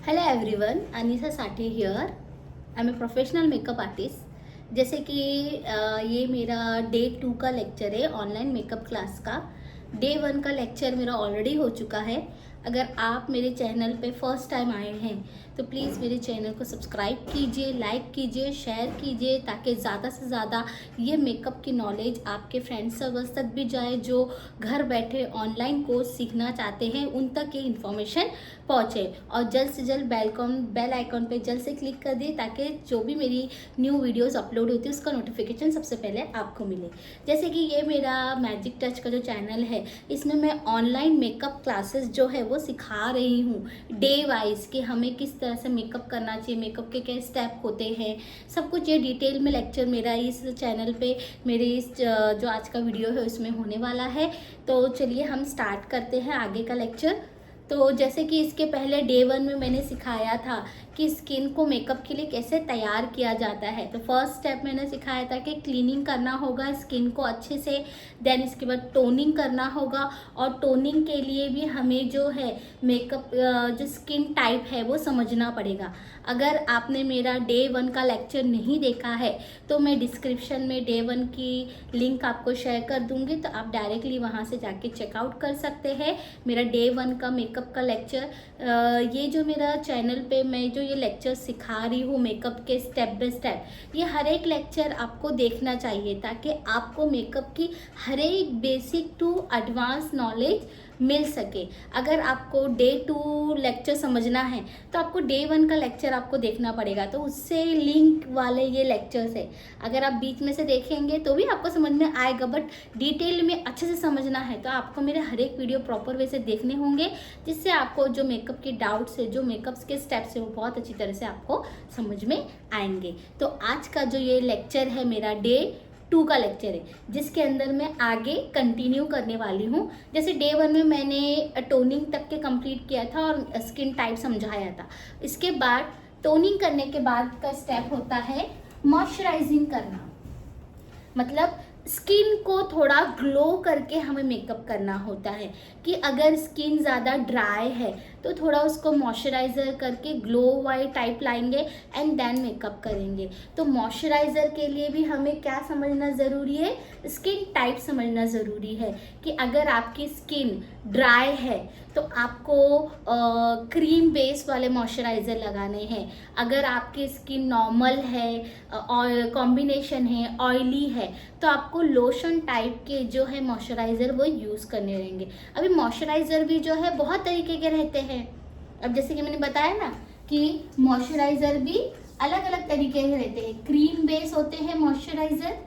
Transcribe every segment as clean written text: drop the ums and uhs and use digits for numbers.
Hello everyone, Anisa Sathi here. I am a professional makeup artist. जैसे कि ये मेरा डे 2 का लेक्चर है ऑनलाइन मेकअप क्लास का। डे 1 का लेक्चर मेरा ऑलरेडी हो चुका है। अगर आप मेरे चैनल पे फर्स्ट टाइम आए हैं तो प्लीज़ मेरे चैनल को सब्सक्राइब कीजिए, लाइक कीजिए, शेयर कीजिए, ताकि ज़्यादा से ज़्यादा ये मेकअप की नॉलेज आपके फ्रेंड्स सर्कल्स तक भी जाए। जो घर बैठे ऑनलाइन कोर्स सीखना चाहते हैं उन तक ये इन्फॉर्मेशन पहुँचे। और जल्द से जल्द बेल आइकॉन पे जल्द से क्लिक कर दिए ताकि जो भी मेरी न्यू वीडियोस अपलोड होती है उसका नोटिफिकेशन सबसे पहले आपको मिले। जैसे कि ये मेरा मैजिक टच का जो चैनल है, इसमें मैं ऑनलाइन मेकअप क्लासेस जो है वो सिखा रही हूँ डे वाइज कि हमें किस तरह से मेकअप करना चाहिए, मेकअप के क्या स्टेप होते हैं, सब कुछ ये डिटेल में लेक्चर मेरा इस चैनल पे मेरे इस जो आज का वीडियो है उसमें होने वाला है। तो चलिए हम स्टार्ट करते हैं आगे का लेक्चर। तो जैसे कि इसके पहले डे 1 में मैंने सिखाया था कि स्किन को मेकअप के लिए कैसे तैयार किया जाता है। तो फर्स्ट स्टेप मैंने सिखाया था कि क्लीनिंग करना होगा स्किन को अच्छे से, देन इसके बाद टोनिंग करना होगा। और टोनिंग के लिए भी हमें जो है मेकअप जो स्किन टाइप है वो समझना पड़ेगा। अगर आपने मेरा डे 1 का लेक्चर नहीं देखा है तो मैं डिस्क्रिप्शन में डे 1 की लिंक आपको शेयर कर दूंगी, तो आप डायरेक्टली वहाँ से जाके चेकआउट कर सकते हैं मेरा डे 1 का मेकअप का लेक्चर। ये जो मेरा चैनल पे मैं जो ये लेक्चर सिखा रही हूँ मेकअप के स्टेप बाय स्टेप, ये हर एक लेक्चर आपको देखना चाहिए ताकि आपको मेकअप की हर एक बेसिक टू एडवांस नॉलेज मिल सके। अगर आपको डे 2 लेक्चर समझना है तो आपको डे 1 का लेक्चर आपको देखना पड़ेगा, तो उससे लिंक वाले ये लेक्चर्स है। अगर आप बीच में से देखेंगे तो भी आपको समझ में आएगा, बट डिटेल में अच्छे से समझना है तो आपको मेरे हर एक वीडियो प्रॉपर वे से देखने होंगे, जिससे आपको जो मेकअप के डाउट्स है, जो मेकअप के स्टेप्स है वो बहुत अच्छी तरह से आपको समझ में आएंगे। तो आज का जो ये लेक्चर है मेरा डे 2 का लेक्चर है, जिसके अंदर मैं आगे कंटिन्यू करने वाली हूँ। जैसे डे 1 में मैंने टोनिंग तक के कंप्लीट किया था और स्किन टाइप समझाया था। इसके बाद टोनिंग करने के बाद का स्टेप होता है मॉइस्चराइजिंग करना। मतलब स्किन को थोड़ा ग्लो करके हमें मेकअप करना होता है कि अगर स्किन ज़्यादा ड्राई है तो थोड़ा उसको मॉइस्चराइज़र करके ग्लो वाई टाइप लाएंगे एंड देन मेकअप करेंगे। तो मॉइस्चराइज़र के लिए भी हमें क्या समझना ज़रूरी है, स्किन टाइप समझना ज़रूरी है कि अगर आपकी स्किन ड्राई है तो आपको क्रीम बेस वाले मॉइस्चराइज़र लगाने हैं। अगर आपकी स्किन नॉर्मल है और कॉम्बिनेशन है, ऑयली है, तो आपको लोशन टाइप के जो है मॉइस्चराइज़र वो यूज़ करने रहेंगे। अभी मॉइस्चराइज़र भी जो है बहुत तरीके के रहते हैं। अब जैसे कि मैंने बताया ना कि मॉइस्चराइज़र भी अलग अलग तरीके के रहते हैं। क्रीम बेस होते हैं मॉइस्चराइज़र,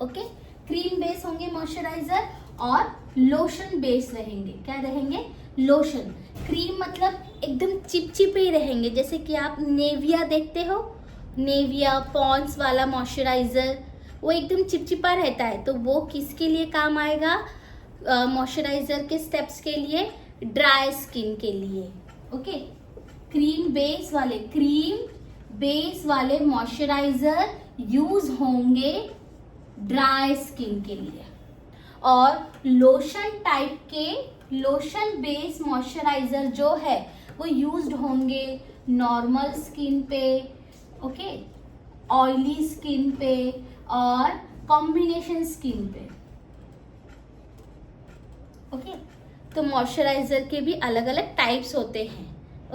ओके, क्रीम बेस होंगे मॉइस्चराइज़र, और लोशन बेस रहेंगे। क्या रहेंगे? लोशन। क्रीम मतलब एकदम चिपचिपे ही रहेंगे, जैसे कि आप नेविया देखते हो, नेविया पॉन्ड्स वाला मॉइस्चराइज़र, वो एकदम चिपचिपा रहता है। तो वो किसके लिए काम आएगा? मॉइस्चराइज़र के स्टेप्स के लिए, ड्राई स्किन के लिए, ओके। क्रीम बेस वाले मॉइस्चराइज़र यूज होंगे ड्राई स्किन के लिए, और लोशन टाइप के लोशन बेस मॉइस्चराइज़र जो है वो यूज्ड होंगे नॉर्मल स्किन पे, ओके, ऑयली स्किन पे और कॉम्बिनेशन स्किन पे, ओके। तो मॉइस्चराइज़र के भी अलग अलग टाइप्स होते हैं,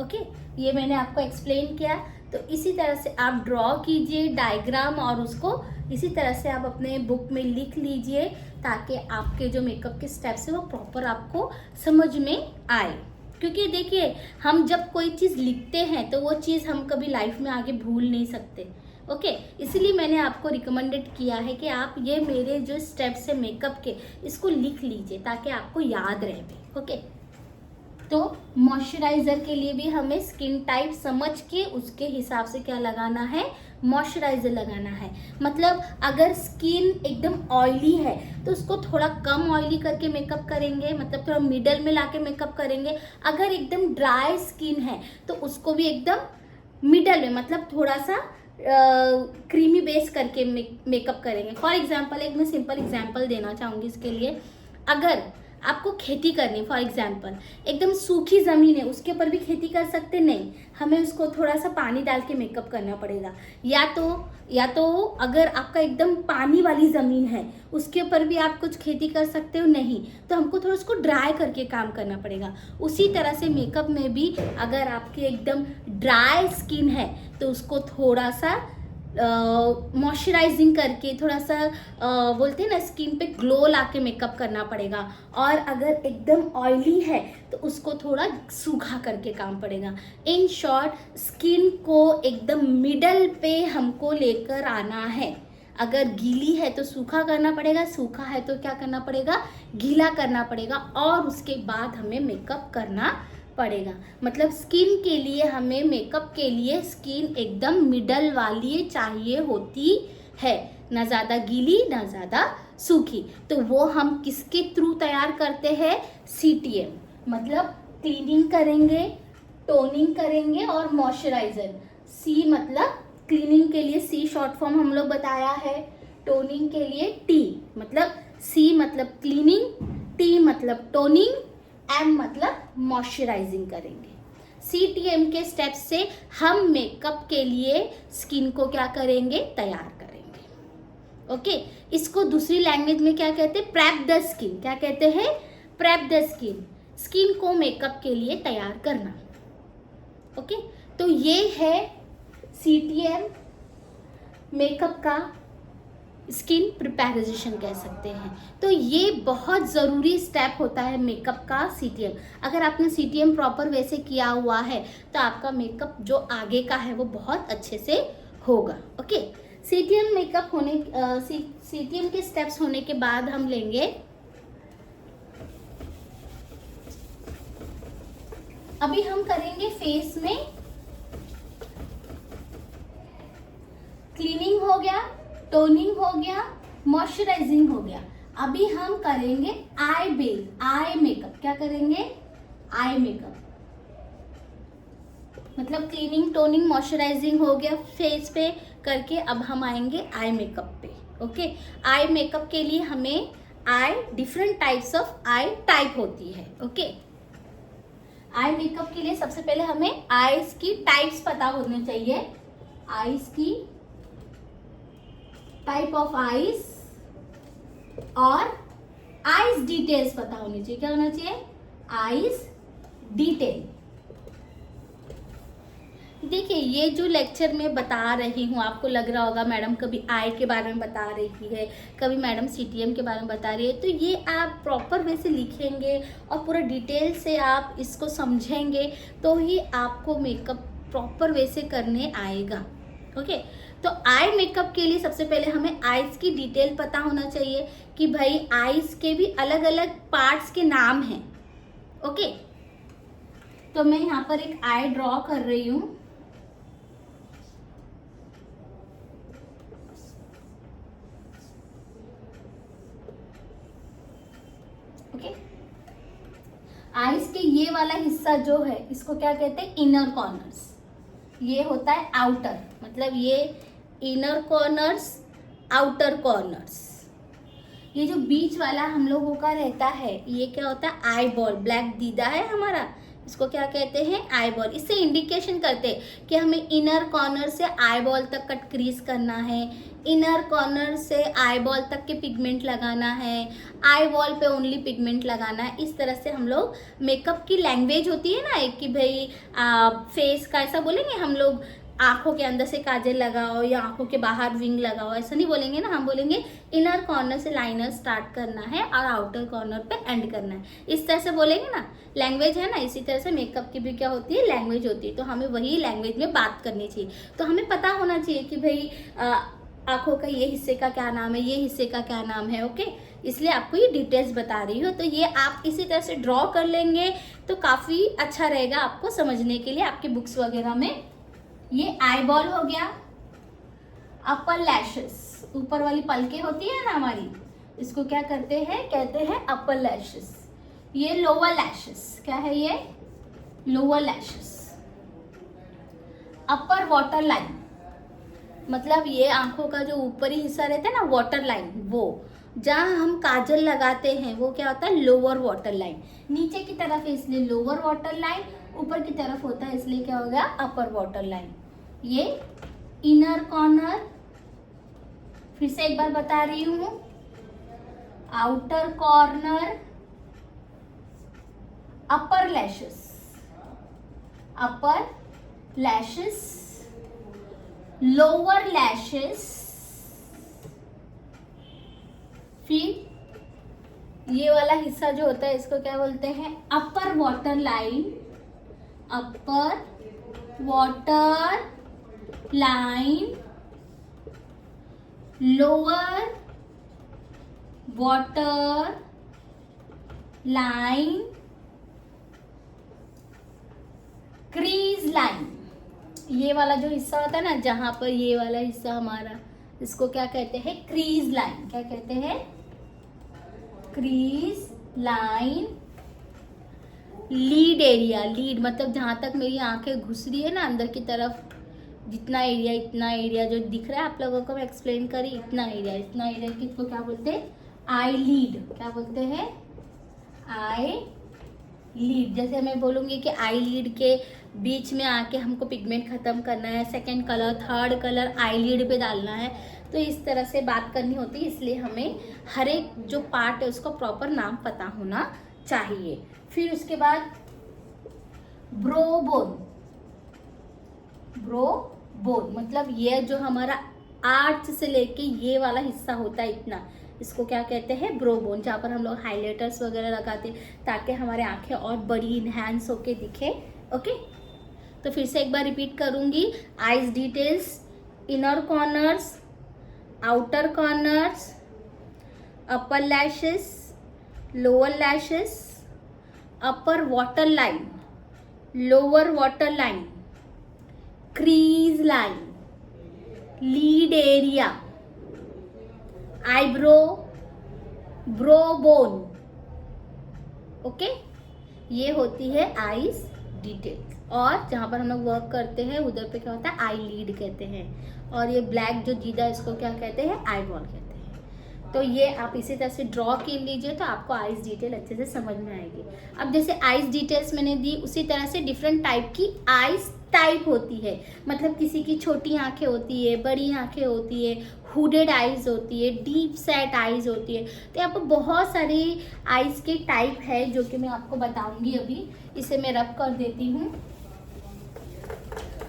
ओके। ये मैंने आपको एक्सप्लेन किया। तो इसी तरह से आप ड्रॉ कीजिए डायग्राम और उसको इसी तरह से आप अपने बुक में लिख लीजिए ताकि आपके जो मेकअप के स्टेप्स है वो प्रॉपर आपको समझ में आए। क्योंकि देखिए, हम जब कोई चीज़ लिखते हैं तो वो चीज़ हम कभी लाइफ में आगे भूल नहीं सकते, ओके। इसलिए मैंने आपको रिकमेंडेड किया है कि आप ये मेरे जो स्टेप्स है मेकअप के, इसको लिख लीजिए ताकि आपको याद रहे, ओके। तो मॉइस्चराइज़र के लिए भी हमें स्किन टाइप समझ के उसके हिसाब से क्या लगाना है, मॉइस्चराइज़र लगाना है। मतलब अगर स्किन एकदम ऑयली है तो उसको थोड़ा कम ऑयली करके मेकअप करेंगे, मतलब थोड़ा मिडल में लाके मेकअप करेंगे। अगर एकदम ड्राई स्किन है तो उसको भी एकदम मिडल में, मतलब थोड़ा सा क्रीमी बेस करके मेकअप करेंगे। फॉर एग्जाम्पल, एक मैं सिंपल एग्जाम्पल देना चाहूँगी इसके लिए। अगर आपको खेती करनी, फॉर एग्जाम्पल एकदम सूखी ज़मीन है उसके ऊपर भी खेती कर सकते नहीं, हमें उसको थोड़ा सा पानी डाल के मेकअप करना पड़ेगा। या तो अगर आपका एकदम पानी वाली ज़मीन है उसके ऊपर भी आप कुछ खेती कर सकते हो, नहीं तो हमको थोड़ा उसको ड्राई करके काम करना पड़ेगा। उसी तरह से मेकअप में भी अगर आपकी एकदम ड्राई स्किन है तो उसको थोड़ा सा मॉइस्चराइजिंग करके, थोड़ा सा बोलते हैं ना स्किन पे ग्लो लाके मेकअप करना पड़ेगा। और अगर एकदम ऑयली है तो उसको थोड़ा सूखा करके काम पड़ेगा। इन शॉर्ट स्किन को एकदम मिडल पे हमको लेकर आना है। अगर गीली है तो सूखा करना पड़ेगा, सूखा है तो क्या करना पड़ेगा, गीला करना पड़ेगा, और उसके बाद हमें मेकअप करना पड़ेगा। मतलब स्किन के लिए, हमें मेकअप के लिए स्किन एकदम मिडल वाली चाहिए होती है, ना ज़्यादा गीली ना ज़्यादा सूखी। तो वो हम किसके थ्रू तैयार करते हैं, CTM, मतलब क्लीनिंग करेंगे, टोनिंग करेंगे और मॉइस्चराइजर। C मतलब क्लीनिंग के लिए C शॉर्ट फॉर्म हम लोग बताया है, टोनिंग के लिए T, मतलब C मतलब क्लीनिंग, T मतलब टोनिंग, M मतलब मॉइस्चराइजिंग करेंगे। CTM के स्टेप से हम मेकअप के लिए स्किन को क्या करेंगे, तैयार करेंगे। ओके, इसको दूसरी लैंग्वेज में क्या कहते हैं, प्रेप द स्किन। क्या कहते हैं, प्रेप द स्किन, स्किन को मेकअप के लिए तैयार करना। ओके, तो ये है CTM मेकअप का स्किन प्रिपरेशन कह सकते हैं। तो ये बहुत ज़रूरी स्टेप होता है मेकअप का CTM। अगर आपने CTM प्रॉपर वैसे किया हुआ है तो आपका मेकअप जो आगे का है वो बहुत अच्छे से होगा। ओके, CTM मेकअप होने CTM के स्टेप्स होने के बाद हम लेंगे, अभी हम करेंगे फेस में क्लीनिंग हो गया, टोनिंग हो गया, मॉइस्चराइजिंग हो गया। अभी हम करेंगे आई बेस, आई मेकअप। क्या करेंगे, आई मेकअप, मतलब क्लीनिंग टोनिंग मॉइस्चराइजिंग हो गया फेस पे करके, अब हम आएंगे आई मेकअप पे। ओके, आई मेकअप के लिए हमें eye, different types of eye type होती है। ओके, आई मेकअप के लिए सबसे पहले हमें आईज की टाइप्स पता होने चाहिए, आईज की टाइप ऑफ आईज और आईज डिटेल्स पता होनी चाहिए। क्या होना चाहिए, आईज डिटेल। देखिए, ये जो लेक्चर में बता रही हूँ आपको लग रहा होगा मैडम कभी आई के बारे में बता रही है, कभी मैडम CTM के बारे में बता रही है, तो ये आप प्रॉपर वे से लिखेंगे और पूरा डिटेल से आप इसको समझेंगे तो ही आपको मेकअप प्रॉपर वे से करने आएगा। ओके, तो आई मेकअप के लिए सबसे पहले हमें आईज की डिटेल पता होना चाहिए कि भाई आईज के भी अलग अलग पार्ट्स के नाम हैं। ओके, तो मैं यहाँ पर एक आई ड्रॉ कर रही हूँ। ओके, आईज के ये वाला हिस्सा जो है इसको क्या कहते हैं, इनर कॉर्नर्स। ये होता है आउटर, मतलब ये इनर कॉर्नर्स, आउटर कॉर्नर्स। ये जो बीच वाला हम लोगों का रहता है ये क्या होता है, आई बॉल, ब्लैक दीदा है हमारा, इसको क्या कहते हैं, आई बॉल। इससे इंडिकेशन करते हैं कि हमें इनर कॉर्नर से आई बॉल तक कट क्रीज करना है, इनर कॉर्नर से आई बॉल तक के पिगमेंट लगाना है, आई बॉल पे ओनली पिगमेंट लगाना है। इस तरह से हम लोग, मेकअप की लैंग्वेज होती है ना एक, कि भाई फेस का ऐसा बोलेंगे हम लोग, आंखों के अंदर से काजल लगाओ या आंखों के बाहर विंग लगाओ, ऐसा नहीं बोलेंगे ना, हम बोलेंगे इनर कॉर्नर से लाइनर स्टार्ट करना है और आउटर कॉर्नर पे एंड करना है। इस तरह से बोलेंगे ना, लैंग्वेज है ना। इसी तरह से मेकअप की भी क्या होती है, लैंग्वेज होती है। तो हमें वही लैंग्वेज में बात करनी चाहिए। तो हमें पता होना चाहिए कि भाई आंखों का ये हिस्से का क्या नाम है, ये हिस्से का क्या नाम है। ओके, इसलिए आपको ये डिटेल्स बता रही हूँ। तो ये आप इसी तरह से ड्रॉ कर लेंगे तो काफ़ी अच्छा रहेगा आपको समझने के लिए आपके बुक्स वगैरह में। ये आई बॉल हो गया, अपर लैशेस, ऊपर वाली पलके होती है ना हमारी, इसको क्या करते हैं, कहते हैं अपर लैशेस। ये लोअर लैशेस, क्या है ये, lower lashes. Upper water line, मतलब ये आंखों का जो ऊपरी हिस्सा रहता है ना, वाटर लाइन वो। जहाँ हम काजल लगाते हैं वो क्या होता है, लोअर वाटर लाइन। नीचे की तरफ है इसलिए लोअर वाटर लाइन, ऊपर की तरफ होता है इसलिए क्या हो गया, अपर वाटर लाइन। ये इनर कॉर्नर, फिर से एक बार बता रही हूँ, आउटर कॉर्नर, अपर लैशेस, अपर लैशेस, लोअर लैशेस, फिर ये वाला हिस्सा जो होता है इसको क्या बोलते हैं, अपर वाटर लाइन, अपर water line, lower water line, crease line. ये वाला जो हिस्सा होता है ना, जहां पर ये वाला हिस्सा हमारा, इसको क्या कहते हैं, क्रीज लाइन। क्या कहते हैं, crease line. Lid area, lead मतलब जहां तक मेरी आंखें घुस रही है ना अंदर की तरफ, जितना एरिया, इतना एरिया जो दिख रहा है आप लोगों को मैं एक्सप्लेन करी, इतना एरिया, इतना एरिया किसको क्या बोलते हैं, आई लीड। क्या बोलते हैं, आई लीड। जैसे मैं बोलूंगी कि आई लीड के बीच में आके हमको पिगमेंट खत्म करना है, second colour, third colour I lead पे डालना है, तो इस तरह से बात करनी होती है। इसलिए हमें हर एक जो पार्ट है उसका प्रॉपर नाम पता होना चाहिए। फिर उसके बाद ब्रो बोन, ब्रो बोन मतलब ये जो हमारा आर्च से लेके ये वाला हिस्सा होता है इतना, इसको क्या कहते हैं, ब्रो बोन, जहाँ पर हम लोग हाइलाइटर्स वगैरह लगाते हैं ताकि हमारे आंखें और बड़ी इन्हांस होके दिखे। ओके, तो फिर से एक बार रिपीट करूंगी, eyes details, inner corners, outer corners, upper lashes, lower lashes, upper water line, lower water line, crease line, lid area, eyebrow, brow bone. Okay, ये होती है आईज डिटेल। और जहाँ पर हम लोग वर्क करते हैं उधर पे क्या होता है, आई लीड कहते हैं। और ये ब्लैक जो जीदा इसको क्या कहते हैं, आई बॉल कहते हैं। तो ये आप इसी तरह से ड्रॉ कर लीजिए तो आपको आईज डिटेल अच्छे से समझ में आएगी। अब जैसे आईज डिटेल्स मैंने दी, उसी तरह से डिफरेंट टाइप की आईज टाइप होती है। मतलब किसी की छोटी आंखें होती है, बड़ी आंखें होती है, हुडेड आईज होती है, डीप सेट आईज होती है। तो यहाँ पर बहुत सारी आईज के टाइप है जो कि मैं आपको बताऊंगी अभी। इसे मैं रब कर देती हूँ।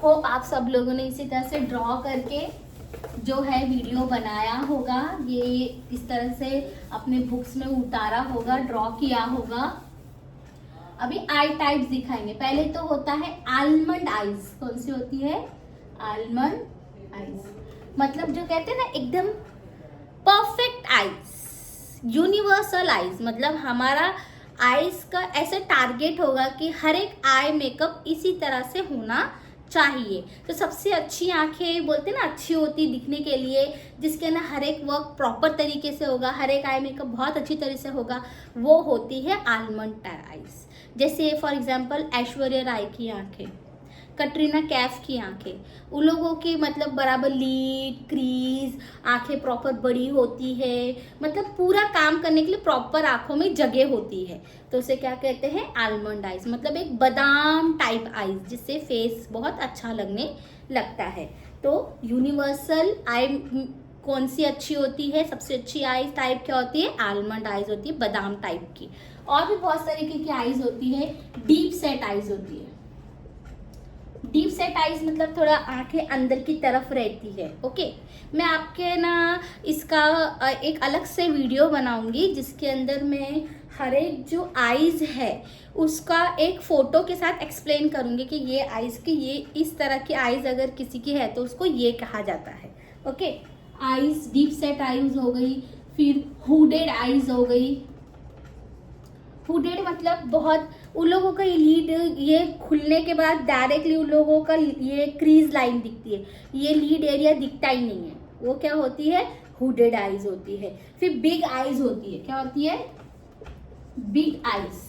होप आप सब लोगों ने इसी तरह से ड्रॉ करके जो है वीडियो बनाया होगा, ये इस तरह से अपने बुक्स में उतारा होगा, ड्रॉ किया होगा। अभी आई टाइप्स दिखाएंगे। पहले तो होता है आलमंड आईज। कौन सी होती है, आलमंड आईज, मतलब जो कहते हैं ना एकदम परफेक्ट आईज, यूनिवर्सल आईज। मतलब हमारा आईज का ऐसे टारगेट होगा कि हर एक आई मेकअप इसी तरह से होना चाहिए। तो सबसे अच्छी आंखें बोलते हैं ना अच्छी होती दिखने के लिए, जिसके ना हर एक वर्क प्रॉपर तरीके से होगा, हर एक आई मेकअप बहुत अच्छी तरह से होगा, वो होती है आलमंड आईज। जैसे फॉर एग्जांपल ऐश्वर्या राय की आंखें, कटरीना कैफ की आंखें, उन लोगों की मतलब बराबर लीड, क्रीज, आंखें प्रॉपर बड़ी होती है, मतलब पूरा काम करने के लिए प्रॉपर आंखों में जगह होती है। तो उसे क्या कहते हैं, आलमंड आइज, मतलब एक बादाम टाइप आइज, जिससे फेस बहुत अच्छा लगने लगता है। तो यूनिवर्सल आई कौन सी अच्छी होती है, सबसे अच्छी आइज टाइप क्या होती है, आलमंड आइज होती है, बादाम टाइप की। और भी बहुत तरीके की आइज होती है, डीप सेट आइज होती है। डीप सेट आइज मतलब थोड़ा आंखें अंदर की तरफ रहती है। ओके, मैं आपके ना इसका एक अलग से वीडियो बनाऊंगी जिसके अंदर मैं हर एक जो आइज है उसका एक फोटो के साथ एक्सप्लेन करूंगी कि ये आइज की, ये इस तरह की आइज अगर किसी की है तो उसको ये कहा जाता है। Okay, eyes deep set eyes हो गई, फिर हुडेड आइज हो गई। हुडेड मतलब बहुत उन लोगों का लीड, ये खुलने के बाद डायरेक्टली उन लोगों का ये क्रीज लाइन दिखती है, ये लीड एरिया दिखता ही नहीं है, वो क्या होती है, हुडेड आइज होती है। फिर बिग आइज होती है, क्या होती है, बिग आइज,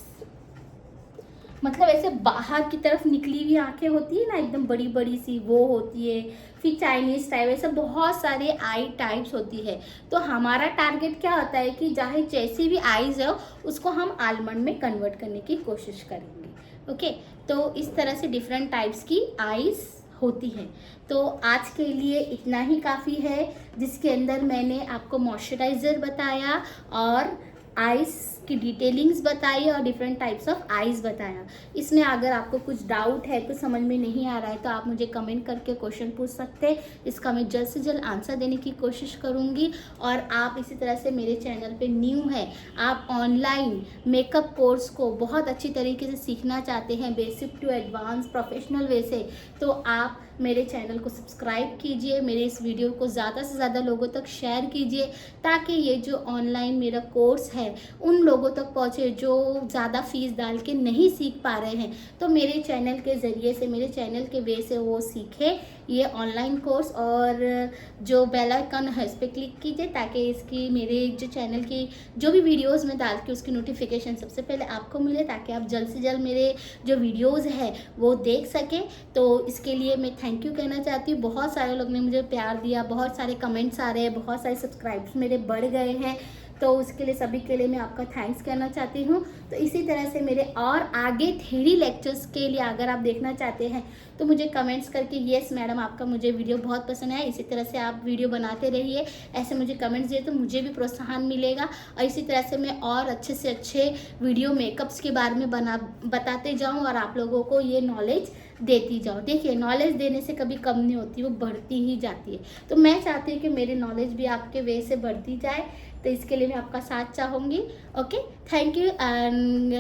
मतलब ऐसे बाहर की तरफ निकली हुई आंखें होती है ना, एकदम बड़ी बड़ी सी, वो होती है। फिर चाइनीज टाइप, ऐसे बहुत सारे आई टाइप्स होती है। तो हमारा टारगेट क्या होता है कि चाहे जैसी भी आईज हो उसको हम आलमंड में कन्वर्ट करने की कोशिश करेंगे। ओके, तो इस तरह से डिफरेंट टाइप्स की आईज होती है। तो आज के लिए इतना ही काफ़ी है, जिसके अंदर मैंने आपको मॉइस्चराइज़र बताया और आइस की डिटेलिंग्स बताई और डिफरेंट टाइप्स ऑफ आइज़ बताया। इसमें अगर आपको कुछ डाउट है, कुछ समझ में नहीं आ रहा है, तो आप मुझे कमेंट करके क्वेश्चन पूछ सकते हैं। इसका मैं जल्द से जल्द आंसर देने की कोशिश करूँगी। और आप इसी तरह से मेरे चैनल पे न्यू है, आप ऑनलाइन मेकअप कोर्स को बहुत अच्छी तरीके से सीखना चाहते हैं, basic to advance professional way से, तो आप मेरे चैनल को सब्सक्राइब कीजिए, मेरे इस वीडियो को ज़्यादा से ज़्यादा लोगों तक शेयर कीजिए, ताकि ये जो ऑनलाइन मेरा कोर्स है उन लोगों तक पहुँचे जो ज़्यादा फीस डाल के नहीं सीख पा रहे हैं। तो मेरे चैनल के ज़रिए से, मेरे चैनल के वे से वो सीखे ये ऑनलाइन कोर्स। और जो बेल आइकन है उस पर क्लिक कीजिए, ताकि इसकी मेरे जो चैनल की जो भी वीडियोज़ में डाल के उसकी नोटिफिकेशन सबसे पहले आपको मिले, ताकि आप जल्द से जल्द मेरे जो वीडियोज़ है वो देख सकें। तो इसके लिए मैं थैंक यू कहना चाहती हूँ। बहुत सारे लोग ने मुझे प्यार दिया, बहुत सारे कमेंट्स आ रहे हैं, बहुत सारे सब्सक्राइब्स मेरे बढ़ गए हैं, तो उसके लिए सभी के लिए मैं आपका थैंक्स कहना चाहती हूँ। तो इसी तरह से मेरे और आगे थ्योरी लेक्चर्स के लिए अगर आप देखना चाहते हैं तो मुझे कमेंट्स करके, येस मैडम आपका मुझे वीडियो बहुत पसंद आया, इसी तरह से आप वीडियो बनाते रहिए, ऐसे मुझे कमेंट्स दिए तो मुझे भी प्रोत्साहन मिलेगा। और इसी तरह से मैं और अच्छे से अच्छे वीडियो मेकअप्स के बारे में बताते जाऊँ और आप लोगों को ये नॉलेज देती जाओ। देखिए, नॉलेज देने से कभी कम नहीं होती, वो बढ़ती ही जाती है। तो मैं चाहती हूँ कि मेरी नॉलेज भी आपके वे से बढ़ती जाए, तो इसके लिए मैं आपका साथ चाहूँगी। Okay, thank you. एंड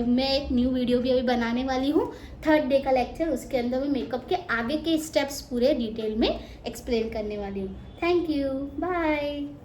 मैं एक न्यू वीडियो भी अभी बनाने वाली हूँ, 3rd डे का लेक्चर, उसके अंदर मैं मेकअप के आगे के स्टेप्स पूरे डिटेल में एक्सप्लेन करने वाली हूँ। Thank you, bye.